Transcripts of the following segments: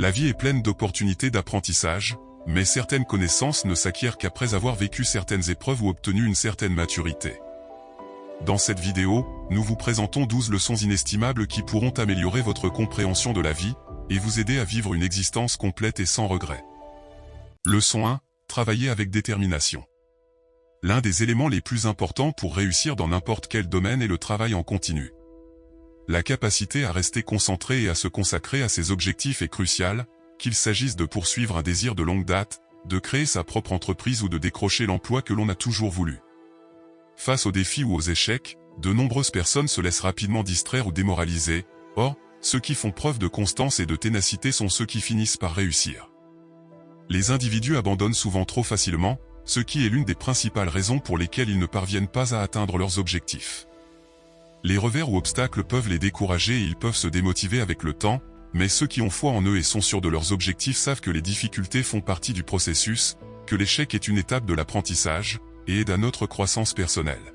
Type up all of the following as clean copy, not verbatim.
La vie est pleine d'opportunités d'apprentissage, mais certaines connaissances ne s'acquièrent qu'après avoir vécu certaines épreuves ou obtenu une certaine maturité. Dans cette vidéo, nous vous présentons 12 leçons inestimables qui pourront améliorer votre compréhension de la vie et vous aider à vivre une existence complète et sans regret. Leçon 1. Travailler avec détermination. L'un des éléments les plus importants pour réussir dans n'importe quel domaine est le travail en continu. La capacité à rester concentré et à se consacrer à ses objectifs est cruciale, qu'il s'agisse de poursuivre un désir de longue date, de créer sa propre entreprise ou de décrocher l'emploi que l'on a toujours voulu. Face aux défis ou aux échecs, de nombreuses personnes se laissent rapidement distraire ou démoraliser. Or, ceux qui font preuve de constance et de ténacité sont ceux qui finissent par réussir. Les individus abandonnent souvent trop facilement, ce qui est l'une des principales raisons pour lesquelles ils ne parviennent pas à atteindre leurs objectifs. Les revers ou obstacles peuvent les décourager et ils peuvent se démotiver avec le temps, mais ceux qui ont foi en eux et sont sûrs de leurs objectifs savent que les difficultés font partie du processus, que l'échec est une étape de l'apprentissage, et aide à notre croissance personnelle.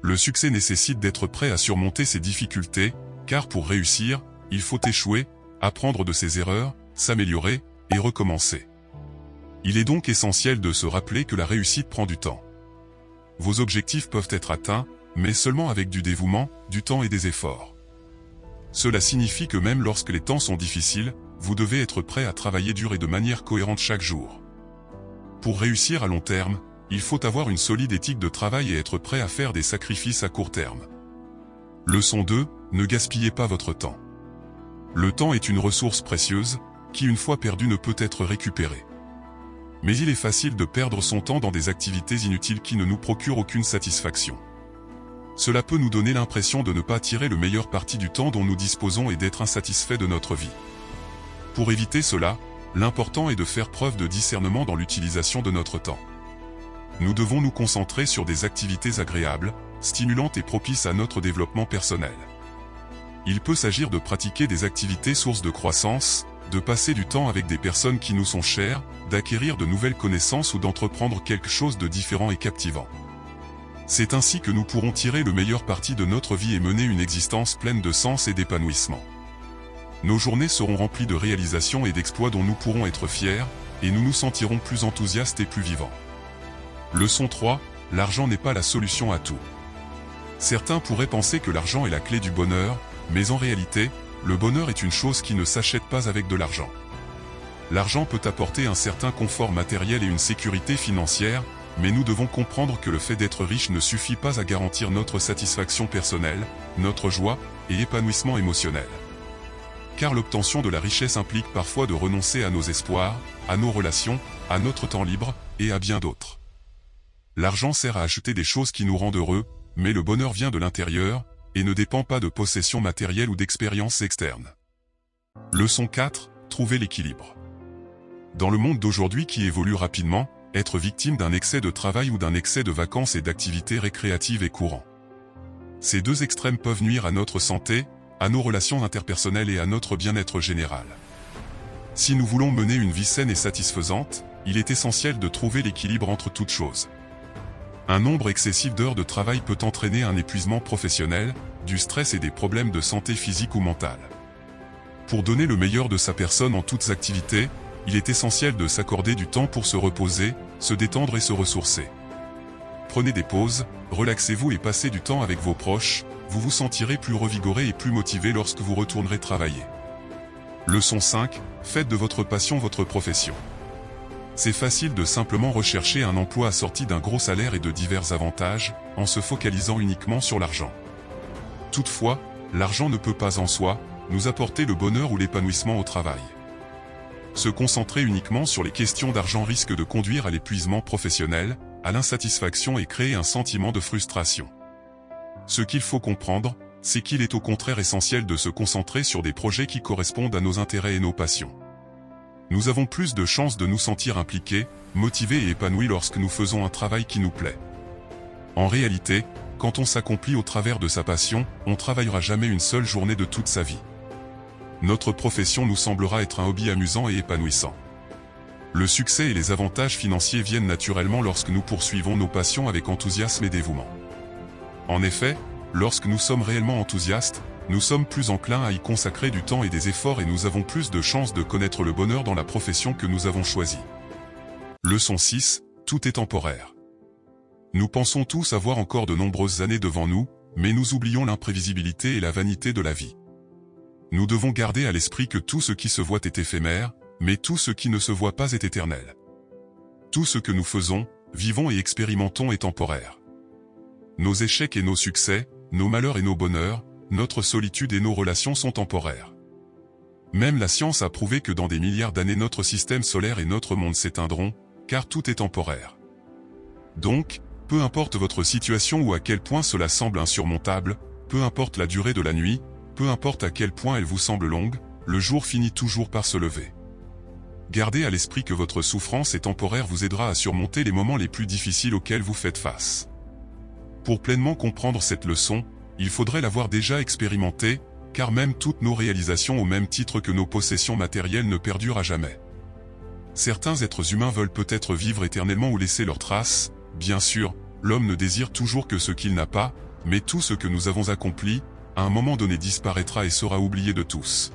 Le succès nécessite d'être prêt à surmonter ces difficultés, car pour réussir, il faut échouer, apprendre de ses erreurs, s'améliorer, et recommencer. Il est donc essentiel de se rappeler que la réussite prend du temps. Vos objectifs peuvent être atteints, mais seulement avec du dévouement, du temps et des efforts. Cela signifie que même lorsque les temps sont difficiles, vous devez être prêt à travailler dur et de manière cohérente chaque jour. Pour réussir à long terme, il faut avoir une solide éthique de travail et être prêt à faire des sacrifices à court terme. Leçon 2. Ne gaspillez pas votre temps. Le temps est une ressource précieuse, qui une fois perdue ne peut être récupérée. Mais il est facile de perdre son temps dans des activités inutiles qui ne nous procurent aucune satisfaction. Cela peut nous donner l'impression de ne pas tirer le meilleur parti du temps dont nous disposons et d'être insatisfait de notre vie. Pour éviter cela, l'important est de faire preuve de discernement dans l'utilisation de notre temps. Nous devons nous concentrer sur des activités agréables, stimulantes et propices à notre développement personnel. Il peut s'agir de pratiquer des activités sources de croissance, de passer du temps avec des personnes qui nous sont chères, d'acquérir de nouvelles connaissances ou d'entreprendre quelque chose de différent et captivant. C'est ainsi que nous pourrons tirer le meilleur parti de notre vie et mener une existence pleine de sens et d'épanouissement. Nos journées seront remplies de réalisations et d'exploits dont nous pourrons être fiers, et nous nous sentirons plus enthousiastes et plus vivants. Leçon 3. L'argent n'est pas la solution à tout. Certains pourraient penser que l'argent est la clé du bonheur, mais en réalité, le bonheur est une chose qui ne s'achète pas avec de l'argent. L'argent peut apporter un certain confort matériel et une sécurité financière, mais nous devons comprendre que le fait d'être riche ne suffit pas à garantir notre satisfaction personnelle, notre joie et épanouissement émotionnel. Car l'obtention de la richesse implique parfois de renoncer à nos espoirs, à nos relations, à notre temps libre, et à bien d'autres. L'argent sert à acheter des choses qui nous rendent heureux, mais le bonheur vient de l'intérieur, et ne dépend pas de possessions matérielles ou d'expériences externes. Leçon 4. Trouver l'équilibre. Dans le monde d'aujourd'hui qui évolue rapidement, être victime d'un excès de travail ou d'un excès de vacances et d'activités récréatives est courant. Ces deux extrêmes peuvent nuire à notre santé, à nos relations interpersonnelles et à notre bien-être général. Si nous voulons mener une vie saine et satisfaisante, il est essentiel de trouver l'équilibre entre toutes choses. Un nombre excessif d'heures de travail peut entraîner un épuisement professionnel, du stress et des problèmes de santé physique ou mentale. Pour donner le meilleur de sa personne en toutes activités, il est essentiel de s'accorder du temps pour se reposer, se détendre et se ressourcer. Prenez des pauses, relaxez-vous et passez du temps avec vos proches, vous vous sentirez plus revigoré et plus motivé lorsque vous retournerez travailler. Leçon 5. Faites de votre passion votre profession. C'est facile de simplement rechercher un emploi assorti d'un gros salaire et de divers avantages, en se focalisant uniquement sur l'argent. Toutefois, l'argent ne peut pas en soi nous apporter le bonheur ou l'épanouissement au travail. Se concentrer uniquement sur les questions d'argent risque de conduire à l'épuisement professionnel, à l'insatisfaction et créer un sentiment de frustration. Ce qu'il faut comprendre, c'est qu'il est au contraire essentiel de se concentrer sur des projets qui correspondent à nos intérêts et nos passions. Nous avons plus de chances de nous sentir impliqués, motivés et épanouis lorsque nous faisons un travail qui nous plaît. En réalité, quand on s'accomplit au travers de sa passion, on travaillera jamais une seule journée de toute sa vie. Notre profession nous semblera être un hobby amusant et épanouissant. Le succès et les avantages financiers viennent naturellement lorsque nous poursuivons nos passions avec enthousiasme et dévouement. En effet, lorsque nous sommes réellement enthousiastes, nous sommes plus enclins à y consacrer du temps et des efforts et nous avons plus de chances de connaître le bonheur dans la profession que nous avons choisie. Leçon 6. Tout est temporaire. Nous pensons tous avoir encore de nombreuses années devant nous, mais nous oublions l'imprévisibilité et la vanité de la vie. Nous devons garder à l'esprit que tout ce qui se voit est éphémère, mais tout ce qui ne se voit pas est éternel. Tout ce que nous faisons, vivons et expérimentons est temporaire. Nos échecs et nos succès, nos malheurs et nos bonheurs, notre solitude et nos relations sont temporaires. Même la science a prouvé que dans des milliards d'années notre système solaire et notre monde s'éteindront, car tout est temporaire. Donc, peu importe votre situation ou à quel point cela semble insurmontable, peu importe la durée de la nuit, peu importe à quel point elle vous semble longue, le jour finit toujours par se lever. Gardez à l'esprit que votre souffrance est temporaire vous aidera à surmonter les moments les plus difficiles auxquels vous faites face. Pour pleinement comprendre cette leçon, il faudrait l'avoir déjà expérimentée, car même toutes nos réalisations au même titre que nos possessions matérielles ne perdurent à jamais. Certains êtres humains veulent peut-être vivre éternellement ou laisser leurs traces. Bien sûr, l'homme ne désire toujours que ce qu'il n'a pas, mais tout ce que nous avons accompli, à un moment donné disparaîtra et sera oublié de tous.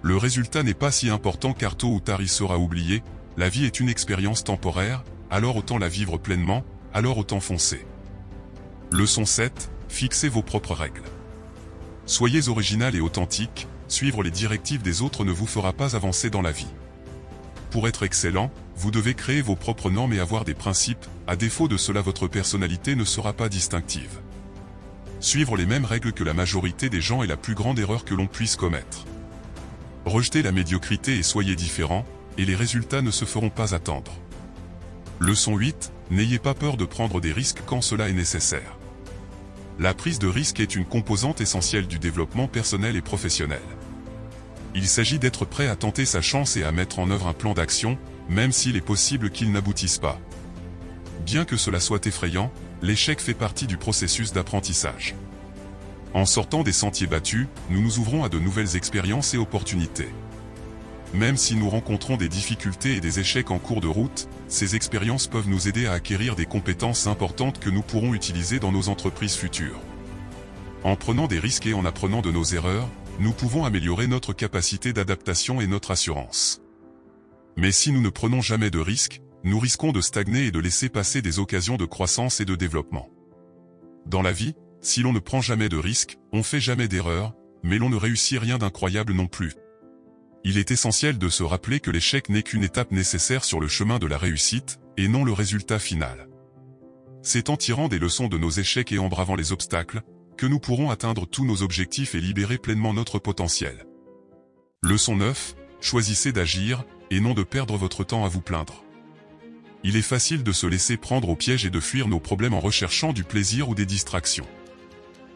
Le résultat n'est pas si important car tôt ou tard il sera oublié, la vie est une expérience temporaire, alors autant la vivre pleinement, alors autant foncer. Leçon 7, fixez vos propres règles. Soyez original et authentique, suivre les directives des autres ne vous fera pas avancer dans la vie. Pour être excellent, vous devez créer vos propres normes et avoir des principes, à défaut de cela votre personnalité ne sera pas distinctive. Suivre les mêmes règles que la majorité des gens est la plus grande erreur que l'on puisse commettre. Rejetez la médiocrité et soyez différent, et les résultats ne se feront pas attendre. Leçon 8, n'ayez pas peur de prendre des risques quand cela est nécessaire. La prise de risque est une composante essentielle du développement personnel et professionnel. Il s'agit d'être prêt à tenter sa chance et à mettre en œuvre un plan d'action, même s'il est possible qu'il n'aboutisse pas. Bien que cela soit effrayant, l'échec fait partie du processus d'apprentissage. En sortant des sentiers battus, nous nous ouvrons à de nouvelles expériences et opportunités. Même si nous rencontrons des difficultés et des échecs en cours de route, ces expériences peuvent nous aider à acquérir des compétences importantes que nous pourrons utiliser dans nos entreprises futures. En prenant des risques et en apprenant de nos erreurs, nous pouvons améliorer notre capacité d'adaptation et notre assurance. Mais si nous ne prenons jamais de risques, nous risquons de stagner et de laisser passer des occasions de croissance et de développement. Dans la vie, si l'on ne prend jamais de risques, on fait jamais d'erreurs, mais l'on ne réussit rien d'incroyable non plus. Il est essentiel de se rappeler que l'échec n'est qu'une étape nécessaire sur le chemin de la réussite, et non le résultat final. C'est en tirant des leçons de nos échecs et en bravant les obstacles, que nous pourrons atteindre tous nos objectifs et libérer pleinement notre potentiel. Leçon 9, choisissez d'agir, et non de perdre votre temps à vous plaindre. Il est facile de se laisser prendre au piège et de fuir nos problèmes en recherchant du plaisir ou des distractions.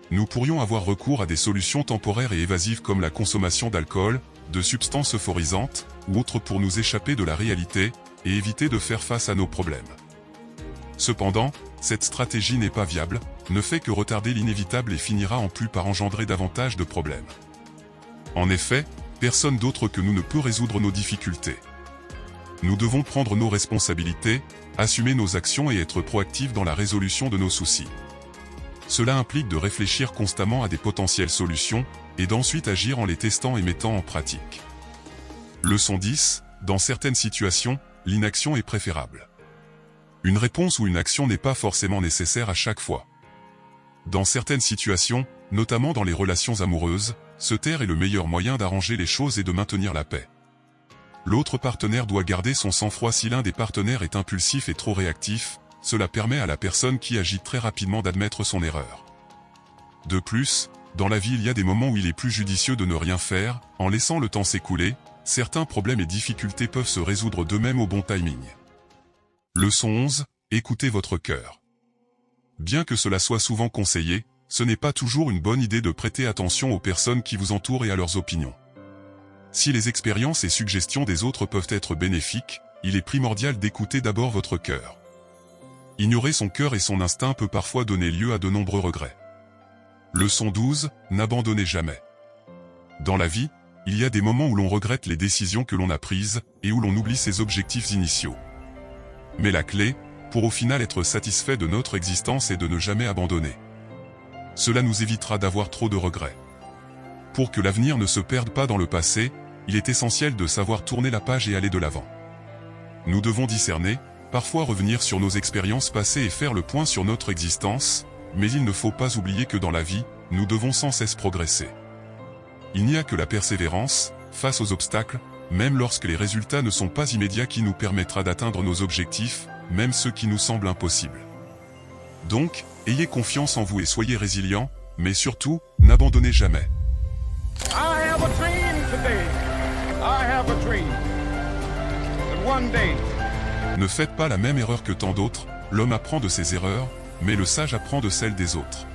Nous pourrions avoir recours à des solutions temporaires et évasives comme la consommation d'alcool, de substances euphorisantes, ou autres pour nous échapper de la réalité, et éviter de faire face à nos problèmes. Cependant, cette stratégie n'est pas viable, ne fait que retarder l'inévitable et finira en plus par engendrer davantage de problèmes. En effet, personne d'autre que nous ne peut résoudre nos difficultés. Nous devons prendre nos responsabilités, assumer nos actions et être proactifs dans la résolution de nos soucis. Cela implique de réfléchir constamment à des potentielles solutions, et d'ensuite agir en les testant et mettant en pratique. Leçon 10, dans certaines situations, l'inaction est préférable. Une réponse ou une action n'est pas forcément nécessaire à chaque fois. Dans certaines situations, notamment dans les relations amoureuses, se taire est le meilleur moyen d'arranger les choses et de maintenir la paix. L'autre partenaire doit garder son sang-froid si l'un des partenaires est impulsif et trop réactif, cela permet à la personne qui agit très rapidement d'admettre son erreur. De plus, dans la vie il y a des moments où il est plus judicieux de ne rien faire, en laissant le temps s'écouler, certains problèmes et difficultés peuvent se résoudre d'eux-mêmes au bon timing. Leçon 11, écoutez votre cœur. Bien que cela soit souvent conseillé, ce n'est pas toujours une bonne idée de prêter attention aux personnes qui vous entourent et à leurs opinions. Si les expériences et suggestions des autres peuvent être bénéfiques, il est primordial d'écouter d'abord votre cœur. Ignorer son cœur et son instinct peut parfois donner lieu à de nombreux regrets. Leçon 12, n'abandonnez jamais. Dans la vie, il y a des moments où l'on regrette les décisions que l'on a prises, et où l'on oublie ses objectifs initiaux. Mais la clé, pour au final être satisfait de notre existence est de ne jamais abandonner. Cela nous évitera d'avoir trop de regrets. Pour que l'avenir ne se perde pas dans le passé, il est essentiel de savoir tourner la page et aller de l'avant. Nous devons discerner, parfois revenir sur nos expériences passées et faire le point sur notre existence, mais il ne faut pas oublier que dans la vie, nous devons sans cesse progresser. Il n'y a que la persévérance, face aux obstacles, même lorsque les résultats ne sont pas immédiats, qui nous permettra d'atteindre nos objectifs, même ceux qui nous semblent impossibles. Donc, ayez confiance en vous et soyez résilients, mais surtout, n'abandonnez jamais. I have a dream today. I have a dream that one day. Ne faites pas la même erreur que tant d'autres, l'homme apprend de ses erreurs, mais le sage apprend de celles des autres.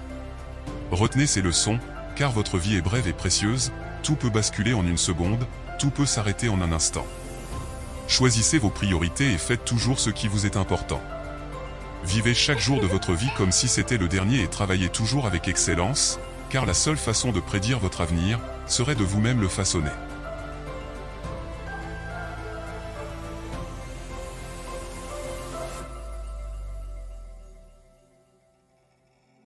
Retenez ces leçons, car votre vie est brève et précieuse, tout peut basculer en une seconde, tout peut s'arrêter en un instant. Choisissez vos priorités et faites toujours ce qui vous est important. Vivez chaque jour de votre vie comme si c'était le dernier et travaillez toujours avec excellence, car la seule façon de prédire votre avenir serait de vous-même le façonner.